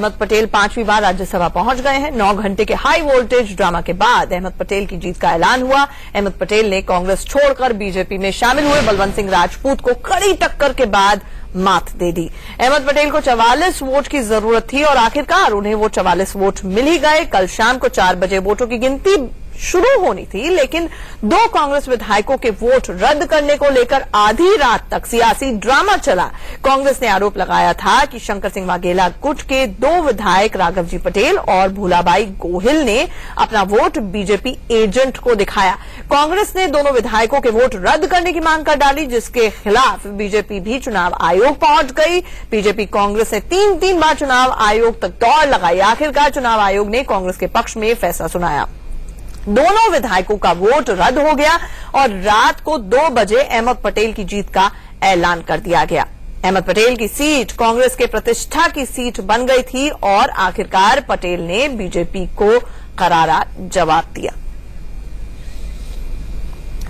अहमद पटेल 5वीं बार राज्यसभा पहुंच गए हैं। 9 घंटे के हाई वोल्टेज ड्रामा के बाद अहमद पटेल की जीत का ऐलान हुआ। अहमद पटेल ने कांग्रेस छोड़कर बीजेपी में शामिल हुए बलवंत सिंह राजपूत को कड़ी टक्कर के बाद मात दे दी। अहमद पटेल को 44 वोट की जरूरत थी और आखिरकार उन्हें वो 44 वोट मिल ही गए। कल शाम को 4 बजे वोटों की गिनती शुरू होनी थी, लेकिन 2 कांग्रेस विधायकों के वोट रद्द करने को लेकर आधी रात तक सियासी ड्रामा चला। कांग्रेस ने आरोप लगाया था कि शंकर सिंह वाघेला गुट के 2 विधायक राघवजी पटेल और भूलाबाई गोहिल ने अपना वोट बीजेपी एजेंट को दिखाया। कांग्रेस ने दोनों विधायकों के वोट रद्द करने की मांग कर डाली, जिसके खिलाफ बीजेपी भी चुनाव आयोग पहुंच गई। बीजेपी कांग्रेस ने 3 बार चुनाव आयोग तक दौड़ लगाई। आखिरकार चुनाव आयोग ने कांग्रेस के पक्ष में फैसला सुनाया। दोनों विधायकों का वोट रद्द हो गया और रात को 2 बजे अहमद पटेल की जीत का ऐलान कर दिया गया। अहमद पटेल की सीट कांग्रेस के प्रतिष्ठा की सीट बन गई थी और आखिरकार पटेल ने बीजेपी को करारा जवाब दिया।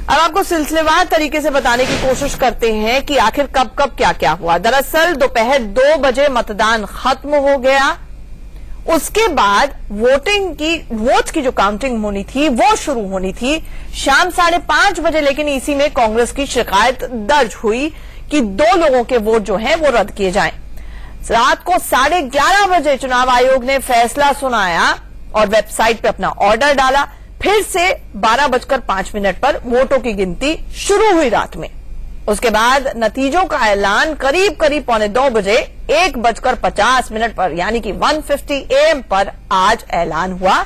अब आपको सिलसिलेवार तरीके से बताने की कोशिश करते हैं कि आखिर कब क्या क्या हुआ। दरअसल दोपहर 2 बजे मतदान खत्म हो गया। उसके बाद वोट की जो काउंटिंग होनी थी वो शुरू होनी थी शाम 5:30 बजे, लेकिन इसी में कांग्रेस की शिकायत दर्ज हुई कि 2 लोगों के वोट जो हैं वो रद्द किए जाएं। रात को 11:30 बजे चुनाव आयोग ने फैसला सुनाया और वेबसाइट पे अपना ऑर्डर डाला। फिर से 12:05 पर वोटों की गिनती शुरू हुई रात में। उसके बाद नतीजों का ऐलान करीब 2 बजे 1:50 पर यानी कि 1:50 AM पर आज ऐलान हुआ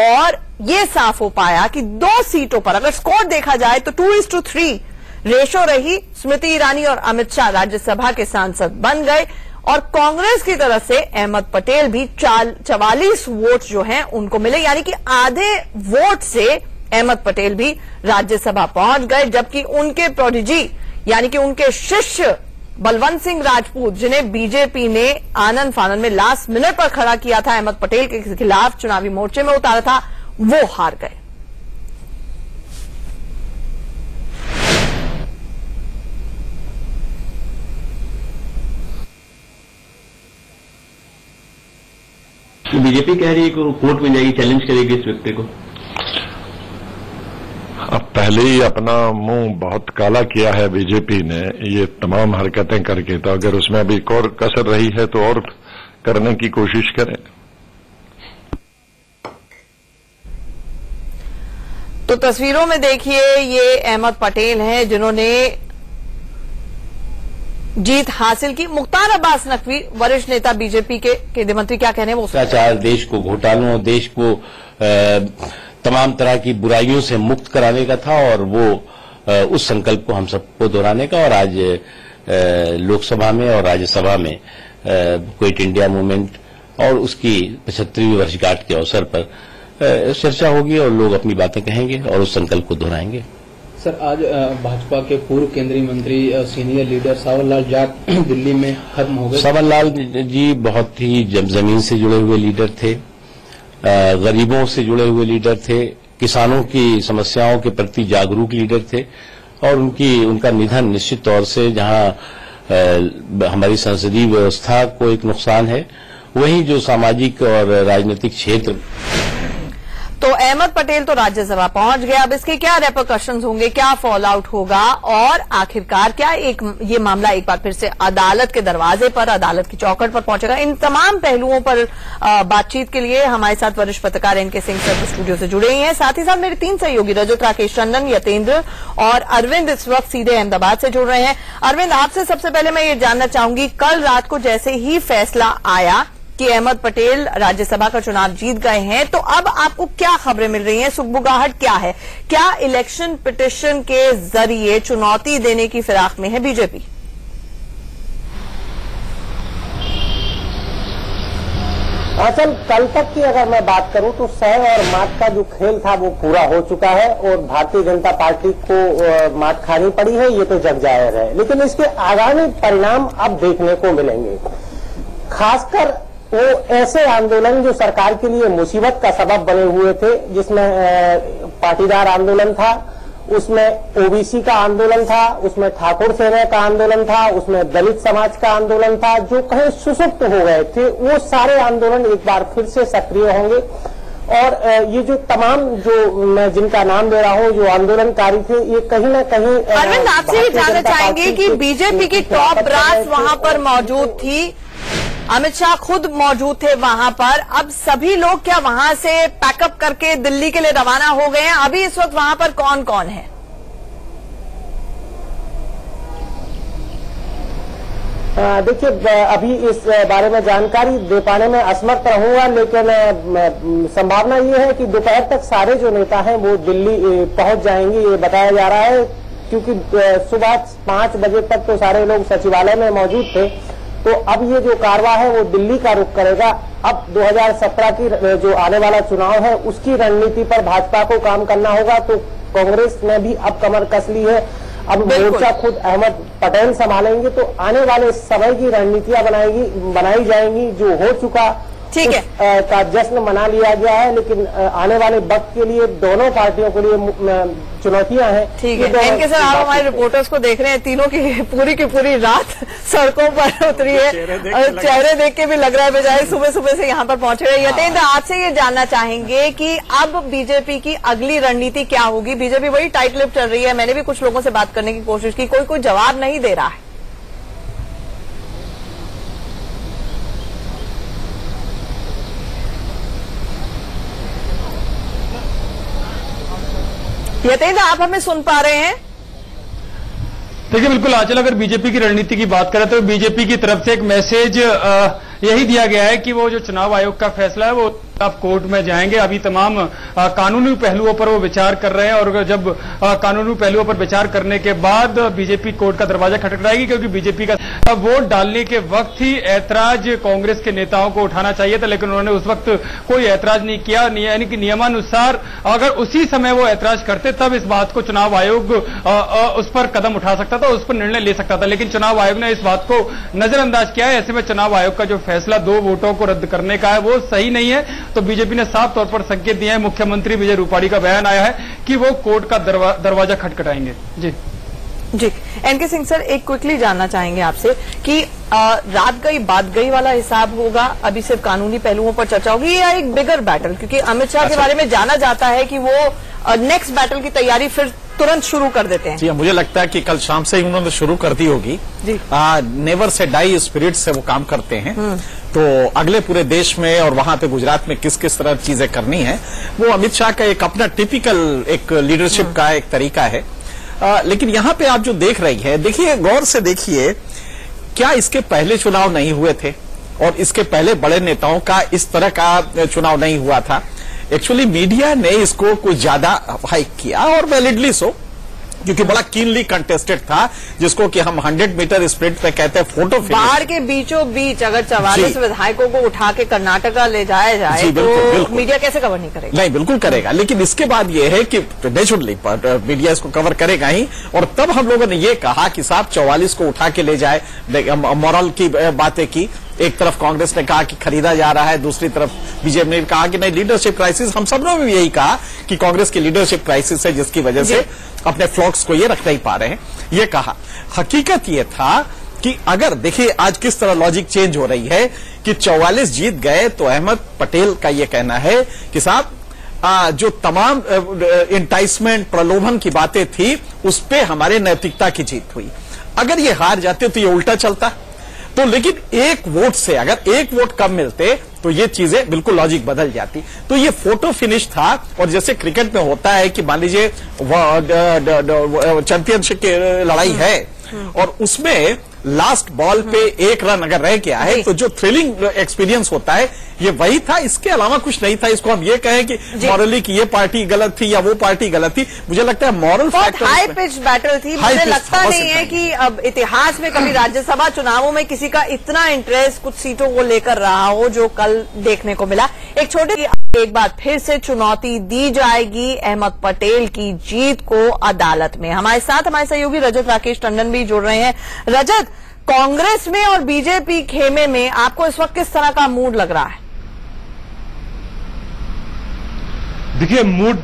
और ये साफ हो पाया कि 2 सीटों पर अगर स्कोर देखा जाए तो 2:3 रेशो रही। स्मृति ईरानी और अमित शाह राज्यसभा के सांसद बन गए और कांग्रेस की तरफ से अहमद पटेल भी 44 वोट जो हैं उनको मिले, यानी कि आधे वोट से अहमद पटेल भी राज्यसभा पहुंच गए। जबकि उनके प्रोडिजी यानी कि उनके शिष्य बलवंत सिंह राजपूत, जिन्हें बीजेपी ने आनन फानन में लास्ट मिनट पर खड़ा किया था, अहमद पटेल के खिलाफ चुनावी मोर्चे में उतारा था, वो हार गए। बीजेपी कह रही है कि कोर्ट में जाएगी, चैलेंज करेगी इस व्यक्ति को। अब पहले ही अपना मुंह बहुत काला किया है बीजेपी ने ये तमाम हरकतें करके, तो अगर उसमें अभी एक और कसर रही है तो और करने की कोशिश करें। तो तस्वीरों में देखिए ये अहमद पटेल हैं जिन्होंने जीत हासिल की। मुख्तार अब्बास नकवी वरिष्ठ नेता बीजेपी के केंद्रीय मंत्री, क्या कहने वो भ्रष्टाचार, देश को घोटालों, देश को तमाम तरह की बुराइयों से मुक्त कराने का था और वो उस संकल्प को हम सबको दोहराने का। और आज लोकसभा में और राज्यसभा में क्विट इंडिया मूवमेंट और उसकी 75वीं वर्षगांठ के अवसर पर चर्चा होगी और लोग अपनी बातें कहेंगे और उस संकल्प को दोहराएंगे। सर, आज भाजपा के पूर्व केंद्रीय मंत्री सीनियर लीडर सावर लाल जाट दिल्ली में खत्म हो गए। सावर लाल जी बहुत ही जमीन से जुड़े हुए लीडर थे, गरीबों से जुड़े हुए लीडर थे, किसानों की समस्याओं के प्रति जागरूक लीडर थे और उनका निधन निश्चित तौर से जहां हमारी संसदीय व्यवस्था को एक नुकसान है, वहीं जो सामाजिक और राजनीतिक क्षेत्र। तो अहमद पटेल तो राज्यसभा पहुंच गया। अब इसके क्या रेपरकशंस होंगे, क्या फॉल आउट होगा और आखिरकार क्या ये मामला एक बार फिर से अदालत के दरवाजे पर, अदालत की चौखट पर पहुंचेगा। इन तमाम पहलुओं पर बातचीत के लिए हमारे साथ वरिष्ठ पत्रकार एनके सिंह सर स्टूडियो से जुड़े हैं। साथ ही साथ मेरे 3 सहयोगी रजत, राकेश टंडन, यतेंद्र और अरविंद इस वक्त सीधे अहमदाबाद से जुड़ रहे हैं। अरविंद, आपसे सबसे पहले मैं ये जानना चाहूंगी, कल रात को जैसे ही फैसला आया कि अहमद पटेल राज्यसभा का चुनाव जीत गए हैं, तो अब आपको क्या खबरें मिल रही हैं, सुगबुगाहट क्या है? क्या इलेक्शन पिटीशन के जरिए चुनौती देने की फिराक में है बीजेपी? असल कल तक की अगर मैं बात करूं तो सह और मात का जो खेल था वो पूरा हो चुका है और भारतीय जनता पार्टी को मात खानी पड़ी है, ये तो जग जाहिर है। लेकिन इसके आगामी परिणाम अब देखने को मिलेंगे, खासकर वो ऐसे आंदोलन जो सरकार के लिए मुसीबत का सबब बने हुए थे, जिसमें पाटीदार आंदोलन था उसमें ओबीसी का आंदोलन था, उसमें ठाकुर सेना का आंदोलन था, उसमें दलित समाज का आंदोलन था, जो कहीं सुसुप्त हो गए थे वो सारे आंदोलन एक बार फिर से सक्रिय होंगे। और ये जो तमाम जो मैं जिनका नाम ले रहा हूं जो आंदोलनकारी थे, ये कहीं ना कहीं अरविंद, आपसे ये जानना चाहेंगे कि बीजेपी की टॉप ब्रास वहां पर मौजूद थी, अमित शाह खुद मौजूद थे वहां पर, अब सभी लोग क्या वहां से पैकअप करके दिल्ली के लिए रवाना हो गए हैं? अभी इस वक्त वहां पर कौन कौन है? देखिए, अभी इस बारे में जानकारी दे पाने में असमर्थ रहूंगा, लेकिन संभावना ये है कि दोपहर तक सारे जो नेता हैं वो दिल्ली पहुंच जाएंगे, ये बताया जा रहा है, क्योंकि सुबह 5 बजे तक तो सारे लोग सचिवालय में मौजूद थे। तो अब ये जो कारवा है वो दिल्ली का रुख करेगा। अब 2017 की जो आने वाला चुनाव है उसकी रणनीति पर भाजपा को काम करना होगा। तो कांग्रेस ने भी अब कमर कस ली है, अब मोर्चा खुद अहमद पटेल संभालेंगे। तो आने वाले समय की रणनीतियां बनाई जाएंगी। जो हो चुका ठीक है का जश्न मना लिया गया है, लेकिन आने वाले वक्त के लिए दोनों पार्टियों के लिए चुनौतियां हैं। ठीक है एनके सर, आप हमारे रिपोर्टर्स को देख रहे हैं, तीनों की पूरी रात सड़कों पर उतरी है, चेहरे देख के भी लग रहा है बजाय सुबह से यहाँ पर पहुंचे रहे। यतेंद्र, आपसे ये जानना चाहेंगे कि अब बीजेपी की अगली रणनीति क्या होगी? बीजेपी बड़ी टाइट लिप चल रही है, मैंने भी कुछ लोगों से बात करने की कोशिश की, कोई जवाब नहीं दे रहा है। यतेंद्र, आप हमें सुन पा रहे हैं? देखिए, बिल्कुल आंचल, अगर बीजेपी की रणनीति की बात करें तो बीजेपी की तरफ से एक मैसेज यही दिया गया है कि वो जो चुनाव आयोग का फैसला है वो आप कोर्ट में जाएंगे। अभी तमाम कानूनी पहलुओं पर वो विचार कर रहे हैं और जब कानूनी पहलुओं पर विचार करने के बाद बीजेपी कोर्ट का दरवाजा खटखटाएगी, क्योंकि बीजेपी का वोट डालने के वक्त ही ऐतराज कांग्रेस के नेताओं को उठाना चाहिए था, लेकिन उन्होंने उस वक्त कोई ऐतराज नहीं किया। यानी कि नियमानुसार अगर उसी समय वो ऐतराज करते तब इस बात को चुनाव आयोग उस पर कदम उठा सकता था, उस पर निर्णय ले सकता था, लेकिन चुनाव आयोग ने इस बात को नजरअंदाज किया है। ऐसे में चुनाव आयोग का जो फैसला 2 वोटों को रद्द करने का है वो सही नहीं है। तो बीजेपी ने साफ तौर पर संकेत दिया है, मुख्यमंत्री विजय रूपाणी का बयान आया है कि वो कोर्ट का दरवाजा खटखटाएंगे। जी एनके सिंह सर, एक क्विकली जानना चाहेंगे आपसे कि रात गई बात गई वाला हिसाब होगा, अभी सिर्फ कानूनी पहलुओं पर चर्चा होगी, या एक बिगर बैटल? क्योंकि अमित शाह के बारे में जाना जाता है कि वो नेक्स्ट बैटल की तैयारी फिर तुरंत शुरू कर देते हैं। जी, मुझे लगता है कि कल शाम से ही उन्होंने शुरू कर दी होगी। नेवर से डाई स्पिरिट से वो काम करते हैं। तो अगले पूरे देश में और वहां पे गुजरात में किस किस तरह चीजें करनी है, वो अमित शाह का एक अपना टिपिकल एक लीडरशिप का एक तरीका है। लेकिन यहाँ पे आप जो देख रही है, देखिए गौर से देखिए, क्या इसके पहले चुनाव नहीं हुए थे और इसके पहले बड़े नेताओं का इस तरह का चुनाव नहीं हुआ था? एक्चुअली मीडिया ने इसको कुछ ज्यादा हाइक किया और वैलिडली सो, क्योंकि बड़ा कीनली कंटेस्टेड था, जिसको कि हम 100 मीटर स्प्रिंट पे कहते हैं फोटो फिनिश। बाढ़ के बीचों बीच अगर 44 विधायकों को उठा के कर्नाटका ले जाया जाए तो मीडिया कैसे कवर नहीं करेगा? नहीं, बिल्कुल करेगा, लेकिन इसके बाद ये है कि नेचुरली मीडिया इसको कवर करेगा ही। और तब हम लोगों ने ये कहा कि साहब 44 को उठा के ले जाए, मॉरल की बातें की। एक तरफ कांग्रेस ने कहा कि खरीदा जा रहा है, दूसरी तरफ बीजेपी ने कहा कि नहीं, लीडरशिप क्राइसिस। हम सब ने भी यही कहा कि कांग्रेस की लीडरशिप क्राइसिस है, जिसकी वजह से अपने फ्लॉक्स को ये रख नहीं पा रहे हैं, ये कहा। हकीकत ये था कि अगर देखिए आज किस तरह लॉजिक चेंज हो रही है कि 44 जीत गए तो अहमद पटेल का ये कहना है कि साहब जो तमाम इंटाइसमेंट प्रलोभन की बातें थी उस पे हमारे नैतिकता की जीत हुई। अगर ये हार जाते तो ये उल्टा चलता। तो लेकिन एक वोट से, अगर एक वोट कम मिलते तो ये चीजें बिल्कुल लॉजिक बदल जाती। तो ये फोटो फिनिश था। और जैसे क्रिकेट में होता है कि मान लीजिए चैंपियनशिप की लड़ाई है और उसमें लास्ट बॉल पे 1 रन अगर रह गया है तो जो थ्रिलिंग एक्सपीरियंस होता है ये वही था, इसके अलावा कुछ नहीं था। इसको हम ये कहें कि मॉरली की ये पार्टी गलत थी या वो पार्टी गलत थी, मुझे लगता है moral factor high pitch battle थी। मुझे लगता नहीं है कि अब इतिहास में कभी राज्यसभा चुनावों में किसी का इतना इंटरेस्ट कुछ सीटों को लेकर रहा हो जो कल देखने को मिला। एक बार फिर से चुनौती दी जाएगी अहमद पटेल की जीत को अदालत में। हमारे साथ हमारे सहयोगी रजत राकेश टंडन भी जुड़ रहे हैं। रजत, कांग्रेस में और बीजेपी खेमे में आपको इस वक्त किस तरह का मूड लग रहा है? देखिए मूड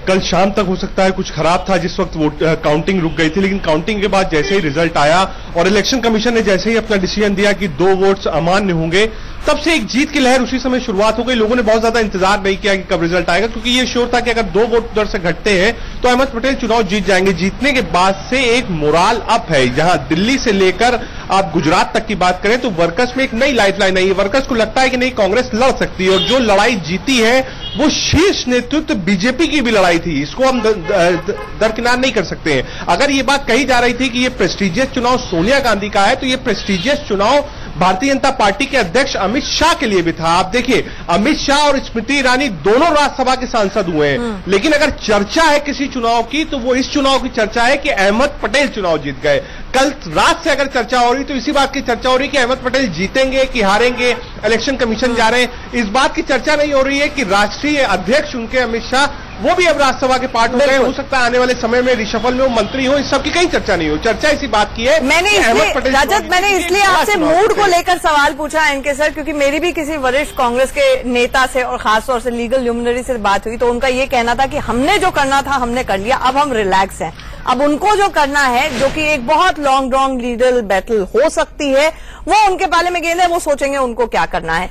कल शाम तक हो सकता है कुछ खराब था, जिस वक्त वोट काउंटिंग रुक गई थी, लेकिन काउंटिंग के बाद जैसे ही रिजल्ट आया और इलेक्शन कमीशन ने जैसे ही अपना डिसीजन दिया कि 2 वोट्स अमान्य होंगे, तब से एक जीत की लहर उसी समय शुरुआत हो गई। लोगों ने बहुत ज्यादा इंतजार नहीं किया कि कब रिजल्ट आएगा, क्योंकि ये श्योर था कि अगर 2 वोट उधर से घटते हैं तो अहमद पटेल चुनाव जीत जाएंगे। जीतने के बाद से एक मोराल अप है। जहां दिल्ली से लेकर आप गुजरात तक की बात करें तो वर्कर्स में एक नई लाइफलाइन आई है। वर्कर्स को लगता है कि नहीं, कांग्रेस लड़ सकती है, और जो लड़ाई जीती है वो शीर्ष नेतृत्व बीजेपी की भी लड़ाई थी, इसको हम दरकिनार नहीं कर सकते हैं। अगर ये बात कही जा रही थी कि ये प्रेस्टिजियस चुनाव सोनिया गांधी का है, तो ये प्रेस्टिजियस चुनाव भारतीय जनता पार्टी के अध्यक्ष अमित शाह के लिए भी था। आप देखिए, अमित शाह और स्मृति ईरानी दोनों राज्यसभा के सांसद हुए हैं, लेकिन अगर चर्चा है किसी चुनाव की तो वो इस चुनाव की चर्चा है कि अहमद पटेल चुनाव जीत गए। कल रात से अगर चर्चा हो रही तो इसी बात की चर्चा हो रही कि अहमद पटेल जीतेंगे कि हारेंगे, इलेक्शन कमीशन जा रहे हैं। इस बात की चर्चा नहीं हो रही है कि राष्ट्रीय अध्यक्ष उनके अमित शाह वो भी अब राज्यसभा के पार्ट हो गए। हो सकता है आने वाले समय में रिशफल में वो मंत्री हो, इस सब की कहीं चर्चा नहीं हो। चर्चा इसी बात की है। मैंने इसलिए आपसे मूड को लेकर सवाल पूछा एनके सर, क्योंकि मेरी भी किसी वरिष्ठ कांग्रेस के नेता से और खासतौर से लीगल ल्यूमिनरी से बात हुई, तो उनका ये कहना था कि हमने जो करना था हमने कर लिया, अब हम रिलैक्स हैं। अब उनको जो करना है, जो कि एक बहुत लॉन्ग ड्रॉन्ग लीगल बैटल हो सकती है, वो उनके बारे में गेंद है, वो सोचेंगे उनको क्या करना है।